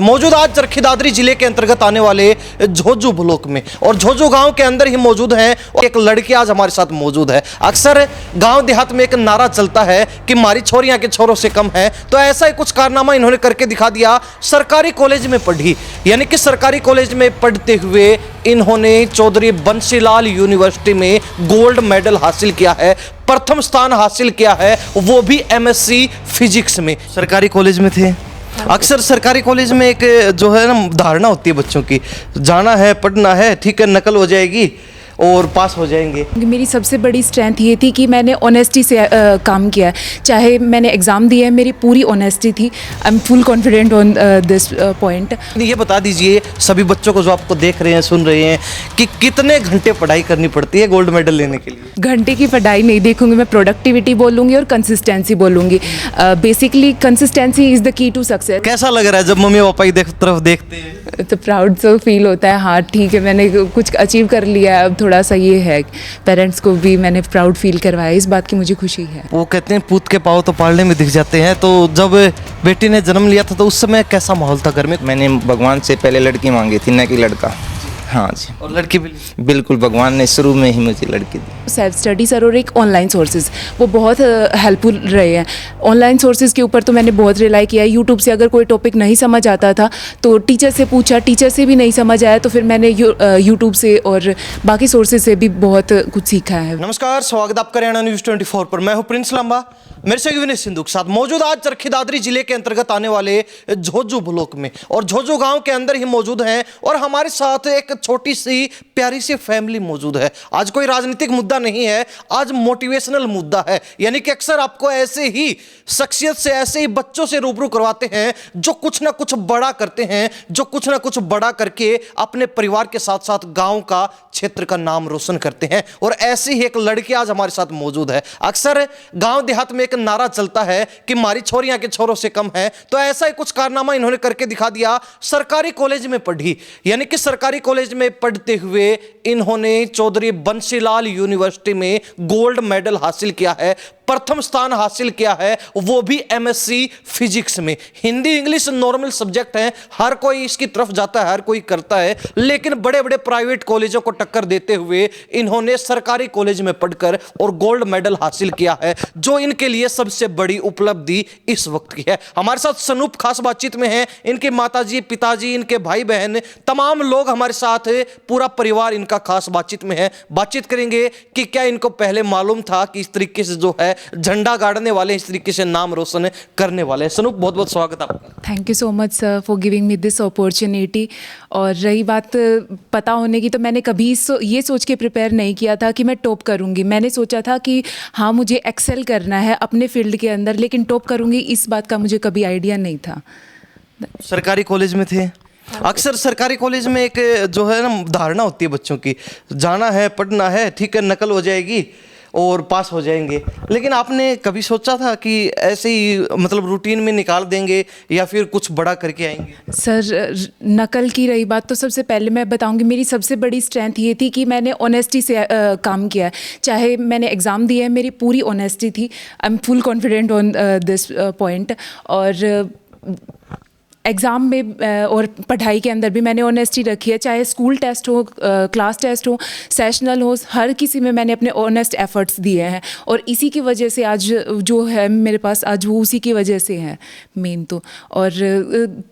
मौजूद आज चरखी दादरी जिले के अंतर्गत आने वाले झोझू ब्लॉक में और झोझू गांव के अंदर ही मौजूद हैं और एक लड़की आज हमारे साथ मौजूद है। अक्सर गांव देहात में एक नारा चलता है कि हमारी छोरियां के छोरों से कम है, तो ऐसा ही कुछ कारनामा इन्होंने करके दिखा दिया। सरकारी कॉलेज में पढ़ी, यानी कि सरकारी कॉलेज में पढ़ते हुए इन्होंने चौधरी बंसीलाल यूनिवर्सिटी में गोल्ड मेडल हासिल किया है, प्रथम स्थान हासिल किया है, वो भी MSc फिजिक्स में। सरकारी कॉलेज में थे। अक्सर सरकारी कॉलेज में एक जो है ना धारणा होती है बच्चों की, जाना है पढ़ना है, ठीक है, नकल हो जाएगी और पास हो जाएंगे। मेरी सबसे बड़ी स्ट्रेंथ ये थी कि मैंने ऑनेस्टी से काम किया है। चाहे मैंने एग्ज़ाम दिया है, मेरी पूरी ऑनेस्टी थी। I am full confident on this point. ये बता दीजिए सभी बच्चों को जो आपको देख रहे हैं, सुन रहे हैं, कि कितने घंटे पढ़ाई करनी पड़ती है गोल्ड मेडल लेने के लिए? घंटे की पढ़ाई नहीं देखूंगी मैं, प्रोडक्टिविटी बोलूँगी और कंसिस्टेंसी बोलूँगी। Basically consistency is the key to success. कैसा लग रहा है जब मम्मी पापा की तरफ देखते हैं? तो प्राउड सो फील होता है, हाँ ठीक है मैंने कुछ अचीव कर लिया है। अब थोड़ा सा ये है, पेरेंट्स को भी मैंने प्राउड फील करवाया, इस बात की मुझे खुशी है। वो कहते हैं पूत के पाँव तो पालने में दिख जाते हैं, तो जब बेटी ने जन्म लिया था तो उस समय कैसा माहौल था घर में? मैंने भगवान से पहले लड़की मांगी थी, न कि लड़का। हाँ जी। और लड़की भी? बिल्कुल, भगवान ने शुरू में ही मुझे लड़की दी। सेल्फ स्टडीज़ और एक ऑनलाइन सोर्सेज वो बहुत हेल्पफुल रहे हैं। ऑनलाइन सोर्सेज के ऊपर तो मैंने बहुत रिलाई किया है। यूट्यूब से अगर कोई टॉपिक नहीं समझ आता था तो टीचर से पूछा, टीचर से भी नहीं समझ आया तो फिर मैंने यूट्यूब से और बाकी सोर्सेज से भी बहुत कुछ सीखा है। नमस्कार, स्वागत आपका हरियाणा न्यूज़ 24 पर। मैं हूं प्रिंस लंबा, मेरे से विनय सिंधु के साथ मौजूद आज चरखी दादरी जिले के अंतर्गत आने वाले झोझू ब्लॉक में और झोझू गांव के अंदर ही मौजूद हैं और हमारे साथ एक छोटी सी प्यारी सी फैमिली मौजूद है। आज कोई राजनीतिक मुद्दा नहीं है, आज मोटिवेशनल मुद्दा है। यानी कि अक्सर आपको ऐसे ही शख्सियत से, ऐसे ही बच्चों से रूबरू करवाते हैं जो कुछ ना कुछ बड़ा करते हैं, जो कुछ ना कुछ बड़ा करके अपने परिवार के साथ साथ गांव का, क्षेत्र का नाम रोशन करते हैं। और ऐसी ही एक लड़की आज हमारे साथ मौजूद है। अक्सर गांव देहात में एक नारा चलता है कि हमारी छोरियां के छोरों से कम है, तो ऐसा ही कुछ कारनामा इन्होंने करके दिखा दिया। सरकारी कॉलेज में पढ़ी, यानी कि सरकारी कॉलेज में पढ़ते हुए इन्होंने चौधरी बंसीलाल यूनिवर्सिटी में गोल्ड मेडल हासिल किया है, प्रथम स्थान हासिल किया है, वो भी MSc फिजिक्स में। हिंदी इंग्लिश नॉर्मल सब्जेक्ट हैं, हर कोई इसकी तरफ जाता है, हर कोई करता है, लेकिन बड़े बड़े प्राइवेट कॉलेजों को टक्कर देते हुए इन्होंने सरकारी कॉलेज में पढ़कर और गोल्ड मेडल हासिल किया है, जो इनके लिए सबसे बड़ी उपलब्धि इस वक्त की है। हमारे साथ सनूप खास बातचीत में हैं, इनके माताजी, पिताजी, इनके भाई बहन, तमाम लोग हमारे साथ, पूरा परिवार इनका खास बातचीत में है। बातचीत करेंगे कि क्या इनको पहले मालूम था कि इस तरीके से जो है झंडा गाड़ने वाले, इस तरीके से नाम रोशन करने वाले। सनूप, बहुत बहुत स्वागत आपका। Thank you so much sir for giving me this opportunity. और रही बात पता होने की, तो मैंने कभी ये सोच के प्रिपेयर नहीं किया था कि मैं टॉप करूंगी। मैंने सोचा था कि हाँ मुझे एक्सेल करना है अपने फील्ड के अंदर, लेकिन टॉप करूंगी इस बात का मुझे कभी आइडिया नहीं था। सरकारी कॉलेज में थे। अक्सर सरकारी कॉलेज में एक जो है ना धारणा होती है बच्चों की, जाना है पढ़ना है, ठीक है, नकल हो जाएगी और पास हो जाएंगे। लेकिन आपने कभी सोचा था कि ऐसे ही मतलब रूटीन में निकाल देंगे या फिर कुछ बड़ा करके आएंगे? सर नकल की रही बात, तो सबसे पहले मैं बताऊंगी मेरी सबसे बड़ी स्ट्रेंथ ये थी कि मैंने ऑनेस्टी से काम किया है। चाहे मैंने एग्ज़ाम दिया है, मेरी पूरी ऑनेस्टी थी। I am full confident on this point. और एग्ज़ाम में और पढ़ाई के अंदर भी मैंने ऑनेस्टी रखी है। चाहे स्कूल टेस्ट हो, क्लास टेस्ट हो, सेशनल हो, हर किसी में मैंने अपने ऑनेस्ट एफर्ट्स दिए हैं। और इसी की वजह से आज जो है मेरे पास, आज वो उसी की वजह से है मेन तो। और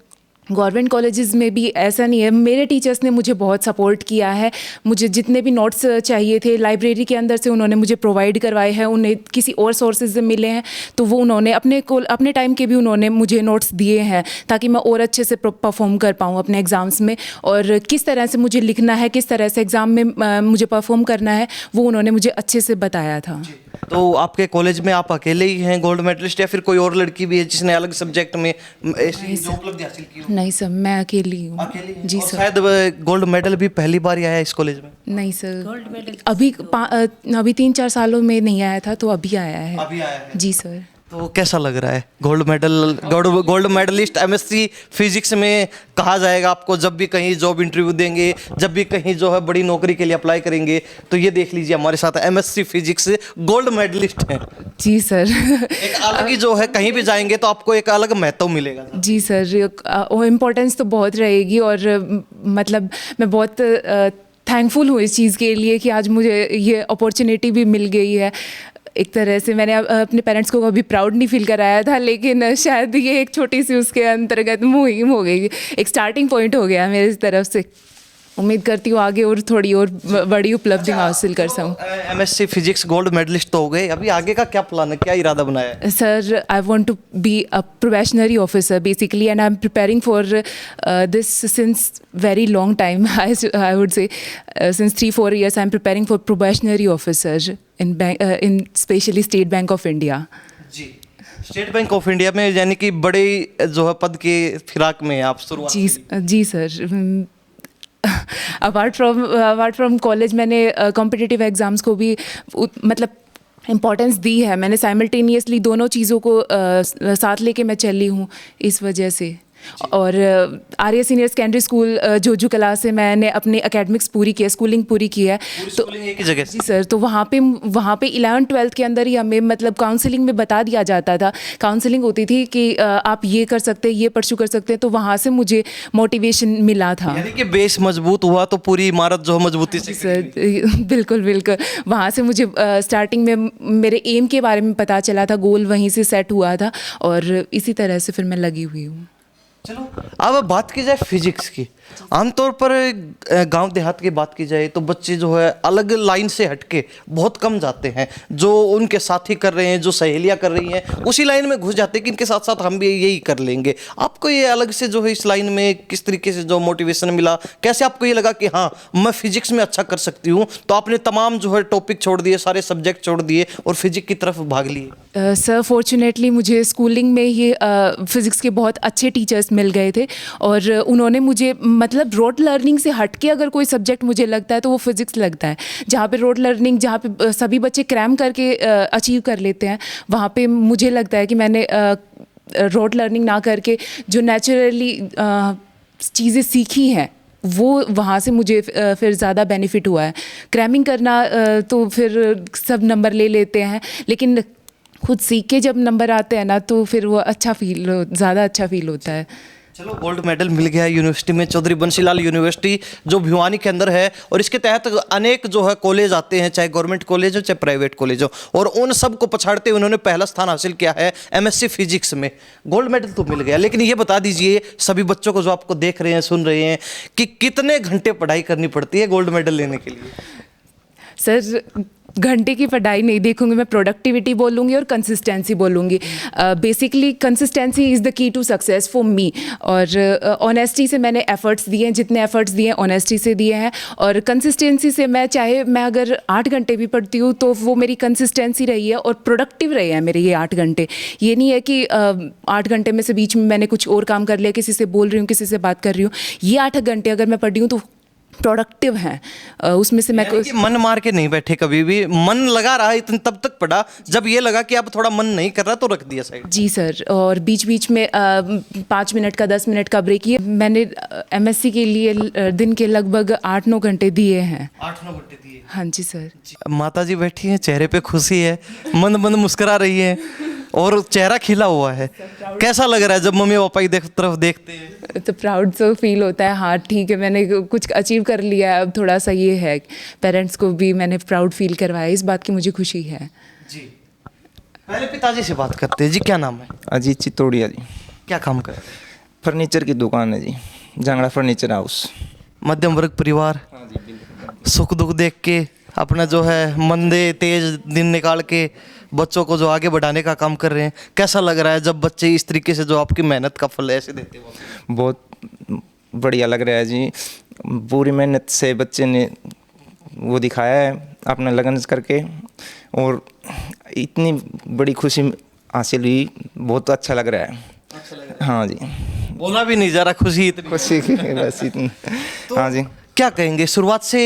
गवर्नमेंट कॉलेजेस में भी ऐसा नहीं है, मेरे टीचर्स ने मुझे बहुत सपोर्ट किया है। मुझे जितने भी नोट्स चाहिए थे लाइब्रेरी के अंदर से उन्होंने मुझे प्रोवाइड करवाए हैं, उन्हें किसी और सोर्सेज से मिले हैं तो वो उन्होंने अपने टाइम के भी उन्होंने मुझे नोट्स दिए हैं ताकि मैं और अच्छे से परफॉर्म कर पाऊँ अपने एग्ज़ाम्स में। और किस तरह से मुझे लिखना है, किस तरह से एग्ज़ाम में मुझे परफॉर्म करना है, वो उन्होंने मुझे अच्छे से बताया था। तो आपके कॉलेज में आप अकेले ही हैं गोल्ड मेडलिस्ट या फिर कोई और लड़की भी है जिसने अलग सब्जेक्ट में ऐसी जो उपलब्धि हासिल की हो? नहीं सर, मैं अकेली हूँ। जी सर। शायद गोल्ड मेडल भी पहली बार ही आया है इस कॉलेज में? नहीं सर, अभी 3-4 सालों में नहीं आया था, तो अभी आया है। अभी आया है। जी सर। तो कैसा लग रहा है? गोल्ड मेडलिस्ट एमएससी फिजिक्स में कहा जाएगा आपको, जब भी कहीं जॉब इंटरव्यू देंगे, जब भी कहीं जो है बड़ी नौकरी के लिए अप्लाई करेंगे, तो ये देख लीजिए हमारे साथ एमएससी फिजिक्स गोल्ड मेडलिस्ट हैं। जी सर। एक अलग ही जो है, कहीं भी जाएंगे तो आपको एक अलग महत्व मिलेगा। जी सर, वो इम्पोर्टेंस तो बहुत रहेगी, और मतलब मैं बहुत थैंकफुल हूँ इस चीज़ के लिए कि आज मुझे ये अपॉर्चुनिटी भी मिल गई है। एक तरह से मैंने अपने पेरेंट्स को कभी प्राउड नहीं फील कराया था, लेकिन शायद ये एक छोटी सी उसके अंतर्गत मुहिम हो गई, एक स्टार्टिंग पॉइंट हो गया मेरी तरफ से। उम्मीद करती हूँ आगे और थोड़ी और बड़ी उपलब्धि हासिल कर सकूँ। एमएससी फिजिक्स गोल्ड मेडलिस्ट तो हो गए, अभी आगे का क्या प्लान है, क्या इरादा बनाया है? Sir, I want to be a probationary officer basically, and I'm preparing for this since very long time. I would say since 3-4 years I'm preparing for probationary officer in especially State Bank of India. जी, State Bank of India में, यानी कि बड़े जो है पद के फिराक में आप शुरुआत जी सर। अपार्ट फ्रॉम कॉलेज मैंने कॉम्पिटिटिव एग्ज़ाम्स को भी मतलब इम्पोर्टेंस दी है। मैंने साइमल्टेनियसली दोनों चीज़ों को साथ लेके मैं चली हूँ इस वजह से। और Arya senior secondary school Joju कला से मैंने अपनी एकेडमिक्स पूरी की है, स्कूलिंग पूरी की है। तो एक ही जगह जी सर, तो वहाँ पे 11th-12th के अंदर ही हमें मतलब काउंसलिंग में बता दिया जाता था, काउंसलिंग होती थी कि आप ये कर सकते हैं, ये परस्यू कर सकते हैं, तो वहाँ से मुझे मोटिवेशन मिला था। यानी कि बेस मजबूत हुआ तो पूरी इमारत जो है मजबूती से। सर बिल्कुल वहाँ से मुझे स्टार्टिंग में मेरे एम के बारे में पता चला था, गोल वहीं से सेट हुआ था, और इसी तरह से फिर मैं लगी हुई हूँ। चलो अब बात की जाए फिजिक्स की। आमतौर पर गांव देहात की बात की जाए तो बच्चे जो है अलग लाइन से हटके बहुत कम जाते हैं, जो उनके साथी कर रहे हैं, जो सहेलियां कर रही हैं, उसी लाइन में घुस जाते हैं कि इनके साथ साथ हम भी यही कर लेंगे। आपको ये अलग से जो है इस लाइन में किस तरीके से जो मोटिवेशन मिला, कैसे आपको ये लगा कि हाँ मैं फिजिक्स में अच्छा कर सकती हूँ, तो आपने तमाम जो है टॉपिक छोड़ दिए, सारे सब्जेक्ट छोड़ दिए और फिजिक्स की तरफ भाग लिए? सर फॉर्चुनेटली मुझे स्कूलिंग में ही फिज़िक्स के बहुत अच्छे टीचर्स मिल गए थे, और उन्होंने मुझे मतलब रोड लर्निंग से हट के अगर कोई सब्जेक्ट मुझे लगता है तो वो फिज़िक्स लगता है। जहाँ पे रोड लर्निंग, जहाँ पे सभी बच्चे क्रैम करके अचीव कर लेते हैं, वहाँ पे मुझे लगता है कि मैंने रोड लर्निंग ना करके जो नेचुरली चीज़ें सीखी हैं वो वहाँ से मुझे फिर ज़्यादा बेनिफिट हुआ है। क्रैमिंग करना तो फिर सब नंबर ले लेते हैं, लेकिन खुद सीख के जब नंबर आते हैं ना तो फिर वो ज़्यादा अच्छा फील होता है। चलो गोल्ड मेडल मिल गया यूनिवर्सिटी में, चौधरी बंसीलाल यूनिवर्सिटी जो भिवानी के अंदर है, और इसके तहत अनेक जो है कॉलेज आते हैं, चाहे गवर्नमेंट कॉलेज हो चाहे प्राइवेट कॉलेज हो, और उन सब को पछाड़ते उन्होंने पहला स्थान हासिल किया है एमएससी फिजिक्स में। गोल्ड मेडल तो मिल गया, लेकिन ये बता दीजिए सभी बच्चों को जो आपको देख रहे हैं, सुन रहे हैं, कि कितने घंटे पढ़ाई करनी पड़ती है गोल्ड मेडल लेने के लिए? सर घंटे की पढ़ाई नहीं देखूंगी मैं, प्रोडक्टिविटी बोलूँगी और कंसिस्टेंसी बोलूँगी। Basically consistency is the key to success for me, और ऑनेस्टी से मैंने एफ़र्ट्स दिए हैं, जितने एफ़र्ट्स दिए हैं ऑनेस्टी से दिए हैं, और कंसिस्टेंसी से मैं अगर 8 घंटे भी पढ़ती हूँ तो वो मेरी कंसिस्टेंसी रही है और प्रोडक्टिव रहे हैं मेरे ये 8 घंटे। ये नहीं है कि 8 घंटे में से बीच में मैंने कुछ और काम कर लिया, किसी से बोल रही हूँ, किसी से बात कर रही हूँ। ये 8 घंटे अगर मैं पढ़ रही हूँ तो प्रोडक्टिव हैं, उसमें से मैं मन मार के नहीं बैठे कभी भी, मन लगा रहा इतने तब तक पढ़ा, जब ये लगा कि अब थोड़ा मन नहीं कर रहा तो रख दिया साइड। जी सर, और बीच बीच में 5 मिनट का 10 मिनट का ब्रेक, ये मैंने एमएससी के लिए दिन के लगभग 8-9 घंटे दिए हैं। 8-9 घंटे दिए? हाँ जी सर। माता जी बैठी हैं, चेहरे पे खुशी है, मंद मंद मुस्कुरा रही है और चेहरा खिला हुआ है। कैसा लग रहा है जब मम्मी पापा की तरफ देखते हैं? तो प्राउड तो फील होता है, हाँ ठीक है मैंने कुछ अचीव कर लिया है। अब थोड़ा सा ये है, पेरेंट्स को भी मैंने प्राउड फील करवाया, इस बात की मुझे खुशी है। जी, पहले पिताजी से बात करते हैं। जी क्या नाम है? अजीत चितौड़िया जी। क्या काम करते हैं? फर्नीचर की दुकान है जी, जांगड़ा फर्नीचर हाउस। मध्यम वर्ग परिवार, सुख दुख देख के अपना जो है मंदे तेज दिन निकाल के बच्चों को जो आगे बढ़ाने का काम कर रहे हैं। कैसा लग रहा है जब बच्चे इस तरीके से जो आपकी मेहनत का फल ऐसे देते हो? बहुत बढ़िया लग रहा है जी, पूरी मेहनत से बच्चे ने वो दिखाया है अपना लगन करके, और इतनी बड़ी खुशी हासिल हुई, बहुत अच्छा लग रहा है। अच्छा लग रहा है? हाँ जी, बोला भी नहीं जा रहा, खुशी इतनी। खुशी की बस इतनी। हाँ जी, क्या कहेंगे, शुरुआत से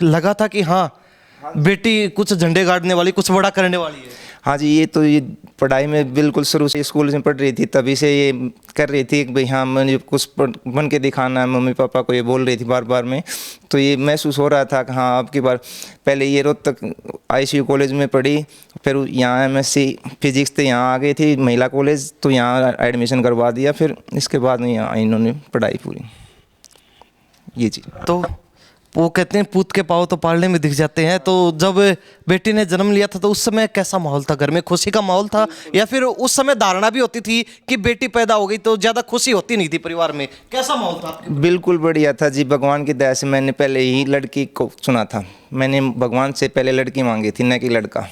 लगा था कि हाँ बेटी कुछ झंडे गाड़ने वाली, कुछ बड़ा करने वाली है? हाँ जी, ये पढ़ाई में बिल्कुल शुरू से स्कूल में पढ़ रही थी, तभी से ये कर रही थी कि भाई हाँ मुझे कुछ बन के दिखाना है, मम्मी पापा को ये बोल रही थी बार बार में। तो ये महसूस हो रहा था कि हाँ अब की बार, पहले ये रोहतक ICU कॉलेज में पढ़ी, फिर यहाँ MSc फिजिक्स से यहाँ आ गई थी महिला कॉलेज, तो यहाँ एडमिशन करवा दिया, फिर इसके बाद में यहाँ इन्होंने पढ़ाई पूरी ये चीज़। तो वो कहते हैं पूत के पाँव तो पालने में दिख जाते हैं। तो जब बेटी ने जन्म लिया था तो उस समय कैसा माहौल था घर में? खुशी का माहौल था, या फिर उस समय धारणा भी होती थी कि बेटी पैदा हो गई तो ज़्यादा खुशी होती नहीं थी परिवार में? कैसा माहौल था आपके? बिल्कुल बढ़िया था जी, भगवान की दया से मैंने पहले ही लड़की को चुना था। मैंने भगवान से पहले लड़की मांगी थी, न कि लड़का।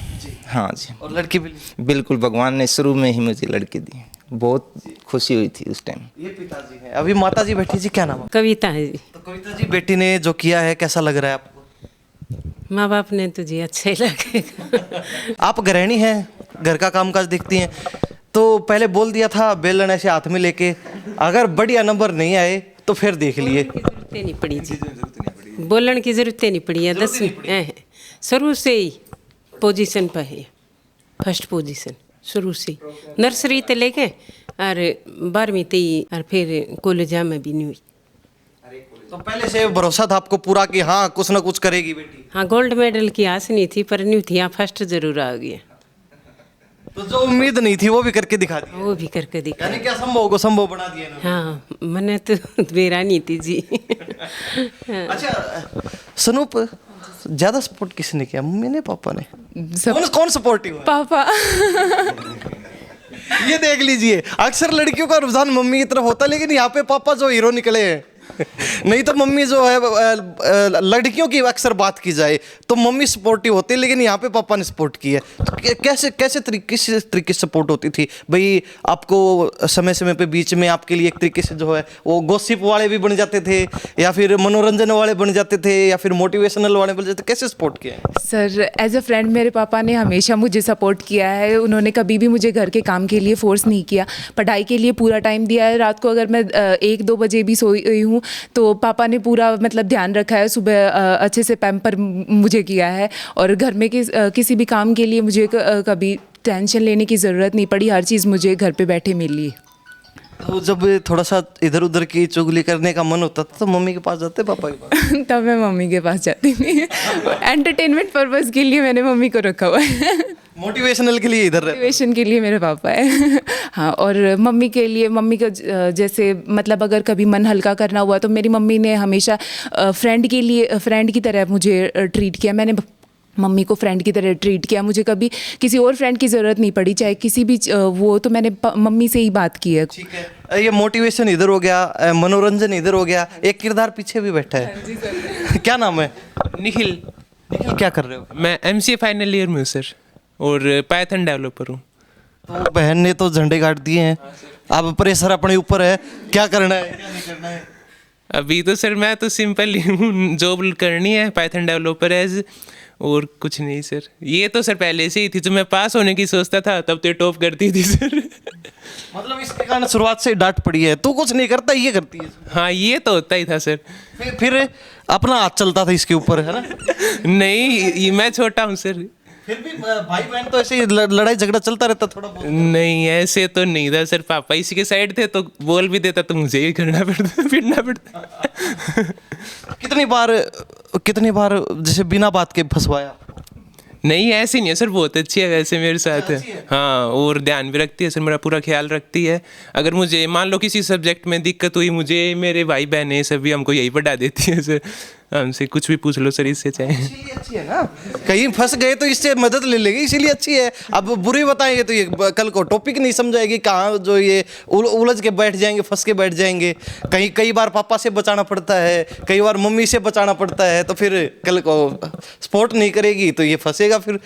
हाँ जी, और लड़की भी? बिल्कुल, भगवान ने शुरू में ही मुझे लड़की दी, बहुत खुशी हुई थी उस टाइम। ये पिताजी हैं, अभी माता जी बैठी जी, क्या नाम है? कविता है जी। तो कविता जी, बेटी ने जो किया है कैसा लग रहा है आपको? माँ बाप ने तो जी अच्छा ही लगेगा। आप गृहिणी हैं, घर का कामकाज देखती हैं, तो पहले बोल दिया था बेलन ऐसे हाथ में लेके, अगर बढ़िया नंबर नहीं आए तो फिर देख लिए। जरूरत नहीं पड़ी जी, बोलने की जरूरत नहीं पड़ी है। 10 शुरू से ही पोजीशन पर है, फर्स्ट पोजीशन शुरू से ही, नर्सरी से लेके और 12वीं तक, और फिर कॉलेज में भी नहीं हुई। तो पहले से भरोसा था आपको पूरा कि हाँ कुछ ना कुछ करेगी बेटी? हाँ, गोल्ड मेडल की आस नहीं थी, पर नहीं थी, यहाँ फर्स्ट जरूर आ गया। तो जो उम्मीद नहीं थी वो भी करके दिखा दी, वो भी करके दिखा। यानी कि असंभव को संभव बना दिया इन्होंने। हाँ, मैंने तो बेरा नहीं थी जी। अच्छा सनूप, ज्यादा सपोर्ट किसने किया, मम्मी ने पापा ने? सब कौन सपोर्टिव है? पापा। ये देख लीजिए, अक्सर लड़कियों का रुझान मम्मी की तरफ होता है, लेकिन यहाँ पे पापा जो हीरो निकले हैं। नहीं तो मम्मी जो है, लड़कियों की अक्सर बात की जाए तो मम्मी सपोर्टिव होती है, लेकिन यहाँ पे पापा ने सपोर्ट किया। तो कैसे कैसे तरीके से सपोर्ट होती थी भाई आपको? समय समय पे बीच में आपके लिए एक तरीके से जो है वो गॉसिप वाले भी बन जाते थे, या फिर मनोरंजन वाले बन जाते थे, या फिर मोटिवेशनल वाले बन जाते थे, कैसे सपोर्ट किया है? सर एज अ फ्रेंड मेरे पापा ने हमेशा मुझे सपोर्ट किया है। उन्होंने कभी भी मुझे घर के काम के लिए फोर्स नहीं किया, पढ़ाई के लिए पूरा टाइम दिया है। रात को अगर मैं 1-2 बजे भी सोई हुई हूँ तो पापा ने पूरा मतलब ध्यान रखा है, सुबह अच्छे से पैम्पर मुझे किया है, और घर में किसी भी काम के लिए मुझे कभी टेंशन लेने की ज़रूरत नहीं पड़ी, हर चीज़ मुझे घर पे बैठे मिली। तो जब थोड़ा सा इधर उधर की चुगली करने का मन होता था तो मम्मी के पास जाते, पापा के पास? तब मैं मम्मी के पास जाती थी। एंटरटेनमेंट पर्पज़ के लिए मैंने मम्मी को रखा हुआ है। मोटिवेशनल के लिए इधर रहते? मोटिवेशन के लिए मेरे पापा है। हाँ, और मम्मी के लिए, मम्मी का जैसे मतलब अगर कभी मन हल्का करना हुआ तो मेरी मम्मी ने हमेशा फ्रेंड की तरह मुझे ट्रीट किया। मैंने मम्मी को फ्रेंड की तरह ट्रीट किया, मुझे कभी किसी और फ्रेंड की ज़रूरत नहीं पड़ी, चाहे किसी भी वो, तो मैंने मम्मी से ही बात की है। ठीक है, ये मोटिवेशन इधर हो गया, मनोरंजन इधर हो गया, एक किरदार पीछे भी बैठा है। क्या नाम है? निखिल। निखिल, क्या कर रहे हो? मैं MCA फाइनल ईयर में हूँ सर, और पाइथन डेवलपर हूँ। तो बहन ने तो झंडे गाड़ दिए हैं, अब प्रेशर अपने ऊपर है, क्या करना है क्या नहीं करना है? अभी तो सर मैं तो सिंपल ही हूँ, जॉब करनी है पाइथन डेवलपर एज, और कुछ नहीं सर। ये तो सर पहले से ही थी, जब मैं पास होने की सोचता था तब तो टॉप करती थी सर। मतलब इसके कारण शुरुआत से डांट पड़ी है, तू कुछ नहीं करता ये करती है। हाँ, ये तो होता ही था सर। फिर अपना हाथ चलता था इसके ऊपर, है ना? नहीं, मैं छोटा हूँ सर। फिर भी भाई बहन तो ऐसे ही लड़ाई झगड़ा चलता रहता थोड़ा बहुत? नहीं, ऐसे तो नहीं था सर, पापा इसी के साइड थे तो बोल भी देता तो मुझे ही करना पड़ता, फिरना पड़ता। कितनी बार जैसे बिना बात के फंसवाया? नहीं, ऐसे नहीं है सर, बहुत अच्छी है वैसे मेरे साथ है। हाँ, और ध्यान भी रखती है सर, मेरा पूरा ख्याल रखती है। अगर मुझे मान लो किसी सब्जेक्ट में दिक्कत हुई, मुझे मेरे भाई बहनें सभी हमको यही पढ़ा देती है सर। हमसे कुछ भी पूछ लो सर, इससे चाहे। इसीलिए अच्छी है ना, कहीं फंस गए तो इससे मदद ले लेगी, इसीलिए अच्छी है। अब बुरी बताएंगे तो ये कल को टॉपिक नहीं समझाएगी, कहाँ जो ये उलझ के बैठ जाएंगे, फंस के बैठ जाएंगे। कई बार पापा से बचाना पड़ता है, कई बार मम्मी से बचाना पड़ता है, तो फिर कल को सपोर्ट नहीं करेगी तो ये फंसेगा फिर।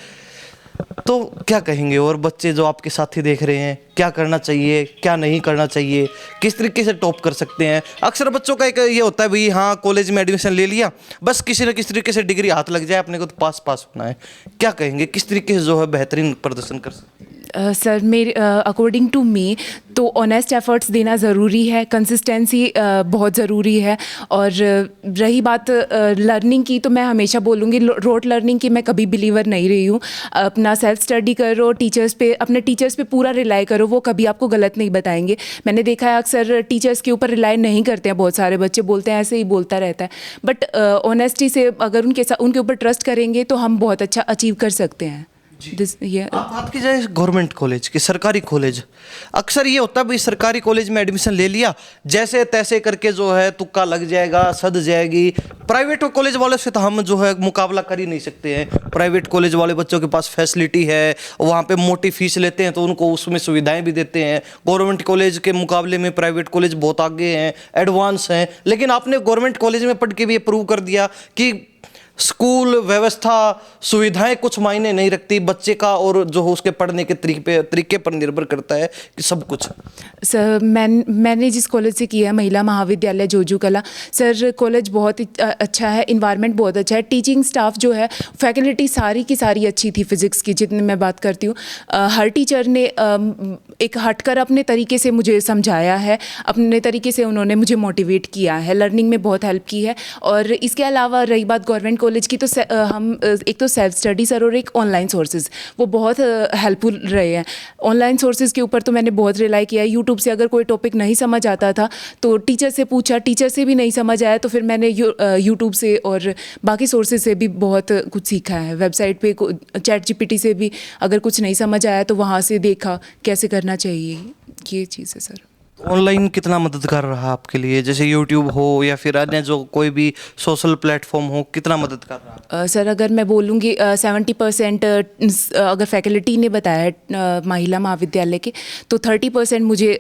तो क्या कहेंगे और बच्चे जो आपके साथी देख रहे हैं, क्या करना चाहिए क्या नहीं करना चाहिए, किस तरीके से टॉप कर सकते हैं? अक्सर बच्चों का एक ये होता है भाई हाँ कॉलेज में एडमिशन ले लिया, बस किसी न किसी तरीके से डिग्री हाथ लग जाए, अपने को तो पास होना है। क्या कहेंगे, किस तरीके से जो है बेहतरीन प्रदर्शन कर सकते हैं? सर मेरे अकॉर्डिंग टू मी तो ऑनेस्ट एफर्ट्स देना ज़रूरी है, कंसिस्टेंसी बहुत ज़रूरी है। और रही बात लर्निंग की, तो मैं हमेशा बोलूँगी रोट लर्निंग की मैं कभी बिलीवर नहीं रही हूँ। अपना सेल्फ स्टडी करो, टीचर्स पे, अपने टीचर्स पे पूरा रिलाई करो, वो कभी आपको गलत नहीं बताएंगे। मैंने देखा है अक्सर टीचर्स के ऊपर रिलाई नहीं करते हैं, बहुत सारे बच्चे बोलते हैं ऐसे ही बोलता रहता है, बट ऑनेस्टी से अगर उनके ऊपर ट्रस्ट करेंगे तो हम बहुत अच्छा अचीव कर सकते हैं। आप बात की जाए गवर्नमेंट कॉलेज की, सरकारी कॉलेज, अक्सर ये होता है भाई सरकारी कॉलेज में एडमिशन ले लिया, जैसे तैसे करके जो है तुक्का लग जाएगा, सद जाएगी। प्राइवेट कॉलेज वाले से तो हम जो है मुकाबला कर ही नहीं सकते हैं। प्राइवेट कॉलेज वाले बच्चों के पास फैसिलिटी है, वहाँ पे मोटी फीस लेते हैं तो उनको उसमें सुविधाएं भी देते हैं। गवर्नमेंट कॉलेज के मुकाबले में प्राइवेट कॉलेज बहुत आगे हैं, एडवांस हैं। लेकिन आपने गवर्नमेंट कॉलेज में पढ़ के भी ये प्रूव कर दिया कि स्कूल व्यवस्था, सुविधाएं कुछ मायने नहीं रखती, बच्चे का और जो हो उसके पढ़ने के तरीके पर निर्भर करता है कि सब कुछ। सर मैंने जिस कॉलेज से किया है महिला महाविद्यालय जोजू कला, सर कॉलेज बहुत ही अच्छा है, इन्वायरमेंट बहुत अच्छा है, टीचिंग स्टाफ जो है, फैकल्टी सारी की सारी अच्छी थी। फिज़िक्स की जितनी मैं बात करती हूँ, हर टीचर ने एक हटकर अपने तरीके से मुझे समझाया है, अपने तरीके से उन्होंने मुझे मोटिवेट किया है, लर्निंग में बहुत हेल्प की है। और इसके अलावा रही बात गवर्नमेंट कॉलेज की, तो हम एक तो सेल्फ स्टडी सर और एक ऑनलाइन सोर्सेज, वो बहुत हेल्पफुल रहे हैं। ऑनलाइन सोर्सेज के ऊपर तो मैंने बहुत रिलाई किया है। यूट्यूब से अगर कोई टॉपिक नहीं समझ आता था तो टीचर से पूछा, टीचर से भी नहीं समझ आया तो फिर मैंने यूट्यूब से और बाकी सोर्सेज से भी बहुत कुछ सीखा है। वेबसाइट पे चैट जीपीटी से भी अगर कुछ नहीं समझ आया तो वहाँ से देखा कैसे करना चाहिए, ये चीज़ है सर। ऑनलाइन कितना मददगार रहा आपके लिए, जैसे यूट्यूब हो या फिर अन्य जो कोई भी सोशल प्लेटफॉर्म हो, कितना मददगार रहा? सर अगर मैं बोलूँगी 70% अगर फैकल्टी ने बताया महिला महाविद्यालय के, तो 30% मुझे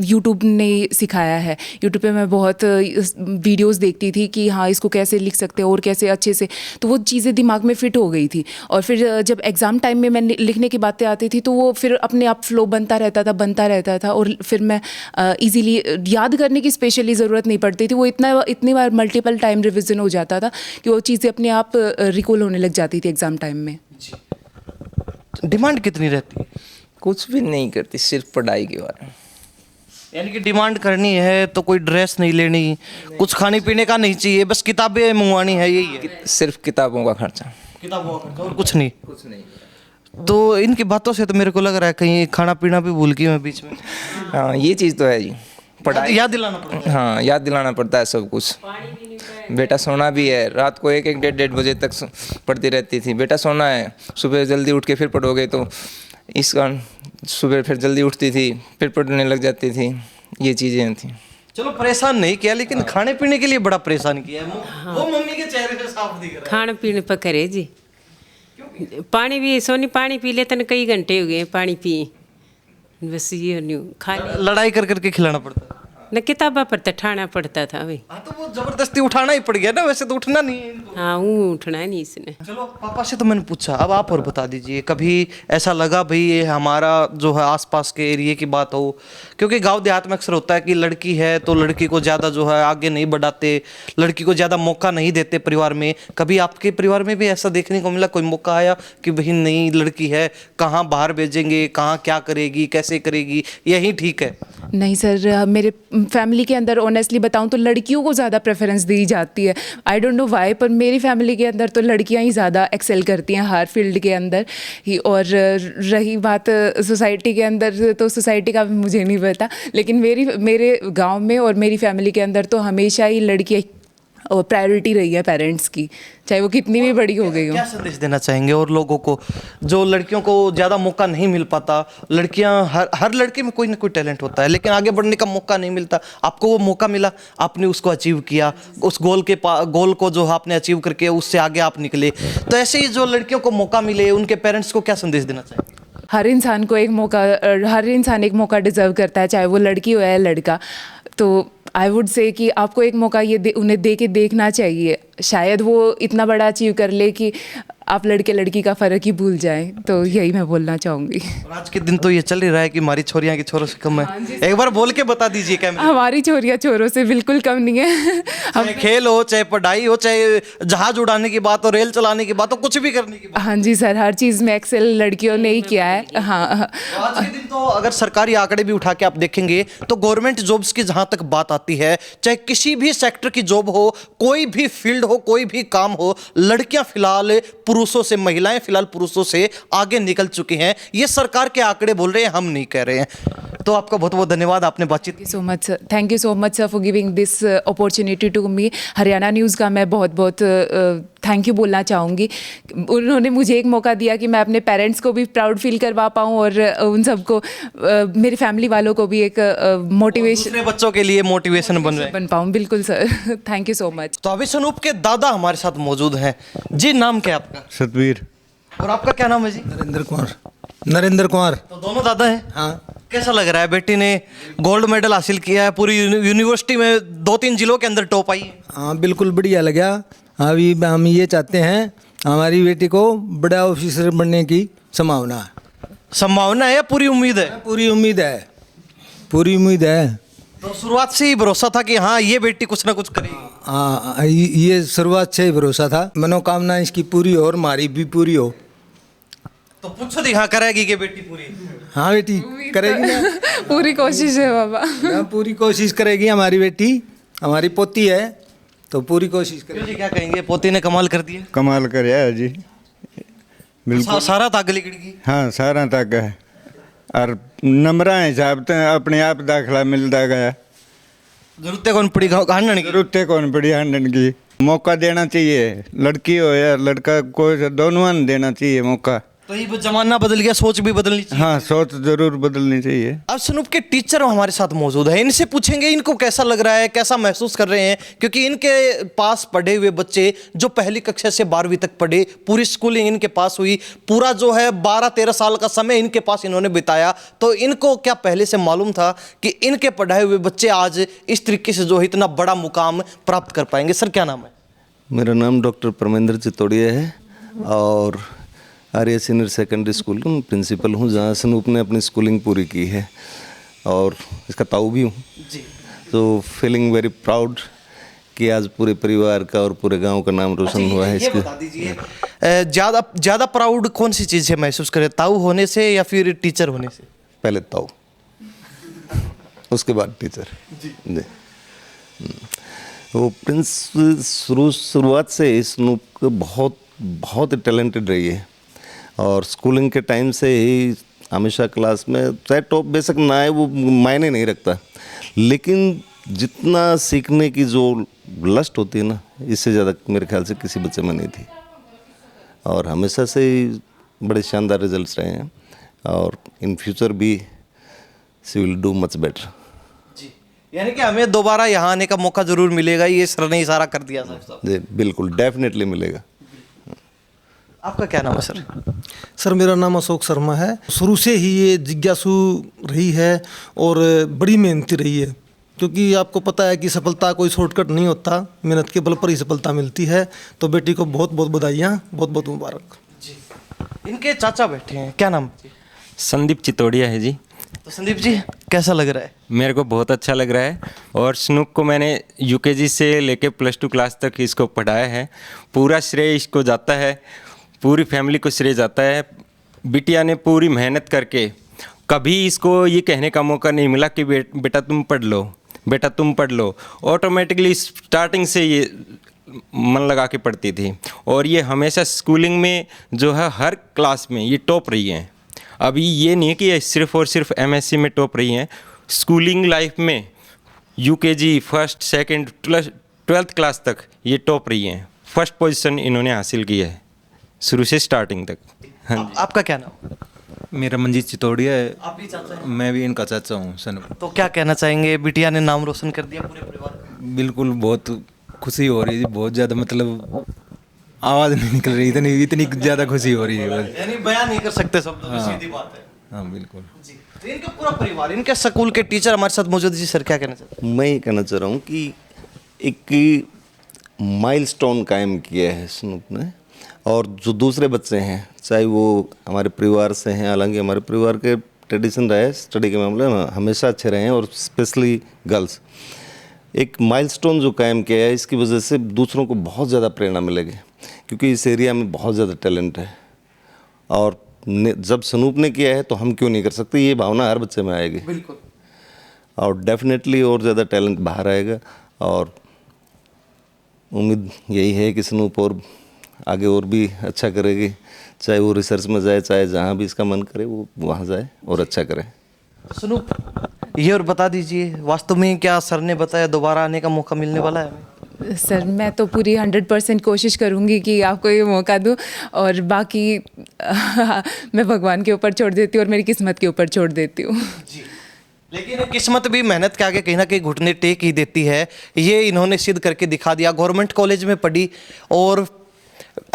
यूट्यूब ने सिखाया है। यूट्यूब पे मैं बहुत वीडियोस देखती थी कि हाँ इसको कैसे लिख सकते हैं और कैसे अच्छे से, तो वो चीज़ें दिमाग में फिट हो गई थी। और फिर जब एग्ज़ाम टाइम में मैं लिखने की बातें आती थी तो वो फिर अपने आप फ्लो बनता रहता था और फिर मैं इजीली याद करने की स्पेशली ज़रूरत नहीं पड़ती थी। वो इतनी बार मल्टीपल टाइम रिवीजन हो जाता था कि वो चीज़ें अपने आप रिकॉल होने लग जाती थी एग्ज़ाम टाइम में। डिमांड कितनी रहती है? कुछ भी नहीं करती, सिर्फ पढ़ाई के बारे में। यानी कि डिमांड करनी है तो कोई ड्रेस नहीं लेनी, कुछ खाने पीने का नहीं चाहिए, बस किताबें मंगवानी है, यही है? सिर्फ किताबों का खर्चा, किताबों का खर्चा और कुछ नहीं। तो इनकी बातों से तो मेरे को लग रहा है कहीं खाना पीना भी भूल गई मैं बीच में। हाँ ये चीज़ तो है जी, पढ़ाई याद दिलाना पड़ता है। हाँ याद दिलाना पड़ता है सब कुछ। बेटा सोना भी है, रात को 1-1, 1:30 बजे तक पढ़ती रहती थी। बेटा सोना है, सुबह जल्दी उठ के फिर पढ़ोगे, तो इस कारण सुबह फिर जल्दी उठती थी, फिर पढ़ने लग जाती थी। ये चीज़ें थी। चलो परेशान नहीं किया, लेकिन खाने पीने के लिए बड़ा परेशान किया है। वो मम्मी के चेहरे पे साफ दिख रहा है। खाने पीने पर करे जी, पानी भी सोनी पानी पी लेते न, कई घंटे हो गए पानी पिए, बस ये नहीं खा लड़ाई कर करके खिलाना पड़ता है न, किताबा पर तो ठाना पड़ता था भाई। हाँ, तो वो जबरदस्ती उठाना ही पड़ गया ना, वैसे तो उठना नहीं है इनको। हाँ वो उठना नहीं इसने। चलो पापा से तो मैंने पूछा, अब आप और बता दीजिए, कभी ऐसा लगा भाई ये हमारा जो है आसपास के एरिया की बात हो, क्योंकि गांव देहात में अक्सर होता है कि लड़की है तो लड़की को ज़्यादा जो है आगे नहीं बढ़ाते, लड़की को ज़्यादा मौका नहीं देते परिवार में। कभी आपके परिवार में भी ऐसा देखने को मिला, कोई मौका आया कि भाई नहीं लड़की है, कहाँ बाहर भेजेंगे, कहाँ क्या करेगी, कैसे करेगी, यही ठीक है? नहीं सर, मेरे फैमिली के अंदर ऑनेस्टली बताऊं तो लड़कियों को ज़्यादा प्रेफरेंस दी जाती है। आई डोंट नो व्हाई, पर मेरी फैमिली के अंदर तो लड़कियां ही ज़्यादा एक्सेल करती हैं हर फील्ड के अंदर ही। और रही बात सोसाइटी के अंदर, तो सोसाइटी का मुझे नहीं पता, लेकिन मेरे गांव में और मेरी फैमिली के अंदर तो हमेशा ही लड़कियाँ और प्रायोरिटी रही है पेरेंट्स की, चाहे वो कितनी भी बड़ी हो गई हो। क्या संदेश देना चाहेंगे और लोगों को जो लड़कियों को ज़्यादा मौका नहीं मिल पाता? लड़कियां हर लड़के में कोई ना कोई टैलेंट होता है, लेकिन आगे बढ़ने का मौका नहीं मिलता। आपको वो मौका मिला, आपने उसको अचीव किया, उस गोल को जो आपने अचीव करके उससे आगे आप निकले। तो ऐसे ही जो लड़कियों को मौका मिले, उनके पेरेंट्स को क्या संदेश देना चाहेंगे? हर इंसान एक मौका डिज़र्व करता है, चाहे वो लड़की हो या लड़का। तो आई वुड से कि आपको एक मौका उन्हें दे के देखना चाहिए। शायद वो इतना बड़ा अचीव कर ले कि आप लड़के लड़की का फ़र्क ही भूल जाएं, तो यही मैं बोलना चाहूँगी। और आज के दिन तो ये चल ही रहा है कि हमारी छोरियां की छोरों से कम है। एक बार बोल के बता दीजिए कैमरे में। हमारी छोरियाँ छोरों से बिल्कुल कम नहीं है। चाहे खेल हो, चाहे पढ़ाई हो, चाहे जहाज उड़ाने की बात हो, रेल चलाने की बात हो, कुछ भी करने की बात हाँ जी सर, हर चीज़ में एक्सेल लड़कियों ने ही किया है। हाँ हाँ। हो। आज के दिन तो अगर सरकारी आंकड़े भी उठा के आप देखेंगे तो गवर्नमेंट जॉब्स की जहां तक बात आती है, चाहे किसी भी सेक्टर की जॉब हो, कोई भी फील्ड हो, कोई भी काम हो, लड़कियां फिलहाल पुरुषों से, महिलाएं फिलहाल पुरुषों से आगे निकल चुकी हैं। ये सरकार के आंकड़े बोल रहे हैं, हम नहीं कह रहे हैं। तो आपका बहुत बहुत धन्यवाद, आपने बातचीत की। So much sir, thank you so much sir for giving this opportunity to me. Haryana news का मैं बहुत बहुत थैंक यू बोलना चाहूँगी। उन्होंने मुझे एक मौका दिया कि मैं अपने पेरेंट्स को भी प्राउड फील करवा पाऊँ और उन सबको, मेरी फैमिली वालों को भी एक मोटिवेशन दूसरे बच्चों के लिए मोटिवेशन बन रहे हैं। बन पाऊँ। बिल्कुल sir, thank you so much. तो अभी सनूप के दादा हमारे साथ मौजूद हैं। जी, नाम क्या है आपका? सतवीर और आपका क्या नाम है जी? नरेंद्र कुमार। तो दोनों दादा हैं। हाँ, कैसा लग रहा है, बेटी ने गोल्ड मेडल हासिल किया है, पूरी यूनिवर्सिटी में 2-3 जिलों के अंदर टॉप आई है। हाँ बिल्कुल बढ़िया लगा। अभी हम ये चाहते हैं हमारी बेटी को बड़ा ऑफिसर बनने की संभावना है। संभावना है या पूरी उम्मीद है? पूरी उम्मीद है, पूरी उम्मीद है। तो शुरुआत से ही भरोसा था कि हाँ ये बेटी कुछ ना कुछ करेगी। हाँ, ये शुरुआत से ही भरोसा था। मनोकामना इसकी पूरी हो और हमारी भी पूरी हो। तो पूछो दिखा करेगी कि बेटी पूरी? हाँ बेटी करेगी ना। पूरी कोशिश है बाबा। ना पूरी कोशिश करेगी हमारी बेटी। हमारी पोती है तो पूरी कोशिश करेगी। जी, क्या कहेंगे, पोती ने कमाल कर दिया? कमाल करया है जी, बिल्कुल। सारा ताक लिकड़ गई। हाँ, सारा तक है। और नंबरा हिसाब से अपने आप दाखला मिलता गया। जरूरत कौन पड़ी गांडन की? रुते कौन पड़ी हंडन की। मौका देना चाहिए, लड़की हो या लड़का, कोई दोनों ने देना चाहिए मौका। तो ये जमाना बदल गया, सोच भी बदलनी चाहिए। हाँ, सोच जरूर बदलनी चाहिए। अब सनूप के टीचर हमारे साथ मौजूद है, इनसे पूछेंगे इनको कैसा लग रहा है, कैसा महसूस कर रहे हैं, क्योंकि इनके पास पढ़े हुए बच्चे जो पहली कक्षा से 12वीं तक पढ़े, पूरी स्कूलिंग इनके पास हुई, पूरा जो है 12-13 साल का समय इनके पास इन्होंने बिताया। तो इनको क्या पहले से मालूम था कि इनके पढ़ाए हुए बच्चे आज इस तरीके से जो है इतना बड़ा मुकाम प्राप्त कर पाएंगे? सर क्या नाम है? मेरा नाम डॉक्टर परमेंद्र चितौड़िया है और आर्य सीनियर सेकेंडरी स्कूल का प्रिंसिपल हूँ, जहाँ सनूप ने अपनी स्कूलिंग पूरी की है और इसका ताऊ भी हूँ। जी। तो फीलिंग वेरी प्राउड कि आज पूरे परिवार का और पूरे गांव का नाम रोशन हुआ है। ये बता दीजिए, ज़्यादा प्राउड कौन सी चीज़ से महसूस करें, ताऊ होने से या फिर टीचर होने से? पहले ताऊ, उसके बाद टीचर। जी। वो प्रिंस शुरुआत से स्नूप बहुत टैलेंटेड रही है और स्कूलिंग के टाइम से ही हमेशा क्लास में, चाहे टॉप बेशक ना आए वो मायने नहीं रखता, लेकिन जितना सीखने की जो लस्ट होती है ना, इससे ज़्यादा मेरे ख्याल से किसी बच्चे में नहीं थी। और हमेशा से ही बड़े शानदार रिजल्ट्स रहे हैं और इन फ्यूचर भी she will do much better. यानी कि हमें दोबारा यहाँ आने का मौका जरूर मिलेगा, ये सर ने इशारा कर दिया साहब। जी बिल्कुल, डेफिनेटली मिलेगा। आपका क्या नाम है सर? सर मेरा नाम अशोक शर्मा है। शुरू से ही ये जिज्ञासु रही है और बड़ी मेहनती रही है, क्योंकि आपको पता है कि सफलता कोई शॉर्टकट नहीं होता, मेहनत के बल पर ही सफलता मिलती है। तो बेटी को बहुत बहुत बधाइयाँ, बहुत बहुत मुबारक। जी, इनके चाचा बैठे हैं, क्या नाम? संदीप चितौड़िया है जी। तो संदीप जी कैसा लग रहा है? मेरे को बहुत अच्छा लग रहा है और स्नूप को मैंने यूकेजी से लेके +2 क्लास तक इसको पढ़ाया है। पूरा श्रेय इसको जाता है, पूरी फैमिली को श्रेय जाता है। बिटिया ने पूरी मेहनत करके, कभी इसको ये कहने का मौका नहीं मिला कि बेटा तुम पढ़ लो, बेटा तुम पढ़ लो। ऑटोमेटिकली स्टार्टिंग से ये मन लगा के पढ़ती थी और ये हमेशा स्कूलिंग में जो है हर क्लास में ये टॉप रही हैं। अभी ये नहीं कि सिर्फ और सिर्फ MSc में टॉप रही हैं, स्कूलिंग लाइफ में UKG 1st, 2nd, 12th class तक ये टॉप रही हैं। फर्स्ट पोजीशन इन्होंने हासिल की है शुरू से स्टार्टिंग तक। हाँ जी। आपका क्या नाम? मेरा मंजीत चितौड़िया है। आप भी चाचा हैं? मैं भी इनका चाचा हूँ सनूप। तो क्या कहना चाहेंगे, बिटिया ने नाम रोशन कर दिया पूरे परिवार का? बिल्कुल, बहुत खुशी हो रही है, बहुत ज़्यादा, मतलब आवाज़ नहीं निकल रही, इतनी ज़्यादा खुशी हो रही है बस। यानी बयान नहीं कर सकते शब्दों में, सीधी बात है। हाँ बिल्कुल जी। तो इनका पूरा परिवार, इनके स्कूल के टीचर हमारे साथ मौजूद। जी सर क्या कहना चाहते हैं? मैं ये कहना चाह रहा हूँ कि एक माइलस्टोन कायम किया है स्नूप ने और जो दूसरे बच्चे हैं, चाहे वो हमारे परिवार से हैं, हालांकि हमारे परिवार के ट्रेडिशन रहे स्टडी के मामले में हमेशा अच्छे रहे हैं, और स्पेशली गर्ल्स, एक माइलस्टोन जो कायम किया है, इसकी वजह से दूसरों को बहुत ज़्यादा प्रेरणा मिलेगी, क्योंकि इस एरिया में बहुत ज़्यादा टैलेंट है। और जब सनूप ने किया है तो हम क्यों नहीं कर सकते, ये भावना हर बच्चे में आएगी। बिल्कुल। और डेफिनेटली और ज़्यादा टैलेंट बाहर आएगा, और उम्मीद यही है कि सनूप और आगे और भी अच्छा करेगी, चाहे वो रिसर्च में जाए, चाहे जहाँ भी इसका मन करे वो वहाँ जाए और अच्छा करे। सनूप, ये और बता दीजिए, वास्तव में क्या सर ने बताया दोबारा आने का मौका मिलने वाला है? सर मैं तो पूरी 100% कोशिश करूँगी कि आपको ये मौका दूँ, और बाकी मैं भगवान के ऊपर छोड़ देती हूँ और मेरी किस्मत के ऊपर छोड़ देती हूँ। लेकिन किस्मत भी मेहनत के आगे कहीं ना कहीं घुटने टेक ही देती है। ये इन्होंने सिद्ध करके दिखा दिया। गवर्नमेंट कॉलेज में पढ़ी और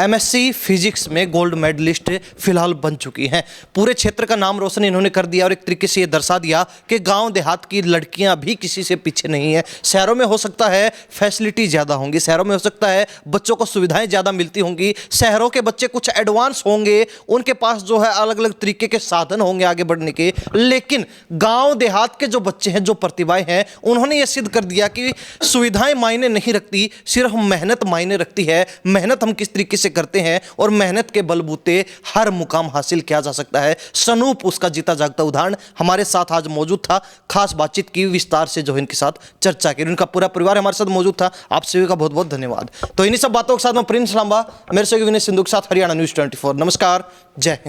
एमएससी फिजिक्स में गोल्ड मेडलिस्ट फिलहाल बन चुकी हैं। पूरे क्षेत्र का नाम रोशन इन्होंने कर दिया, और एक तरीके से ये दर्शा दिया कि गांव देहात की लड़कियां भी किसी से पीछे नहीं है। शहरों में हो सकता है फैसिलिटी ज़्यादा होंगी, शहरों में हो सकता है बच्चों को सुविधाएं ज़्यादा मिलती होंगी, शहरों के बच्चे कुछ एडवांस होंगे, उनके पास जो है अलग अलग तरीके के साधन होंगे आगे बढ़ने के, लेकिन गाँव देहात के जो बच्चे हैं, जो प्रतिभाएँ हैं, उन्होंने ये सिद्ध कर दिया कि सुविधाएँ मायने नहीं रखती, सिर्फ मेहनत मायने रखती है। मेहनत हम किस तरीके से करते हैं और मेहनत के बलबूते हर मुकाम हासिल किया जा सकता है। सनूप उसका जीता जागता उदाहरण हमारे साथ आज मौजूद था। खास बातचीत की, विस्तार से जो है इनके साथ चर्चा की, उनका पूरा परिवार हमारे साथ मौजूद था। आप सभी का बहुत बहुत धन्यवाद। तो इन्हीं सब बातों के साथ मैं प्रिंस लांबा, मेरे से विनय सिंधु के साथ हरियाणा न्यूज़ 24। नमस्कार, जय हिंद।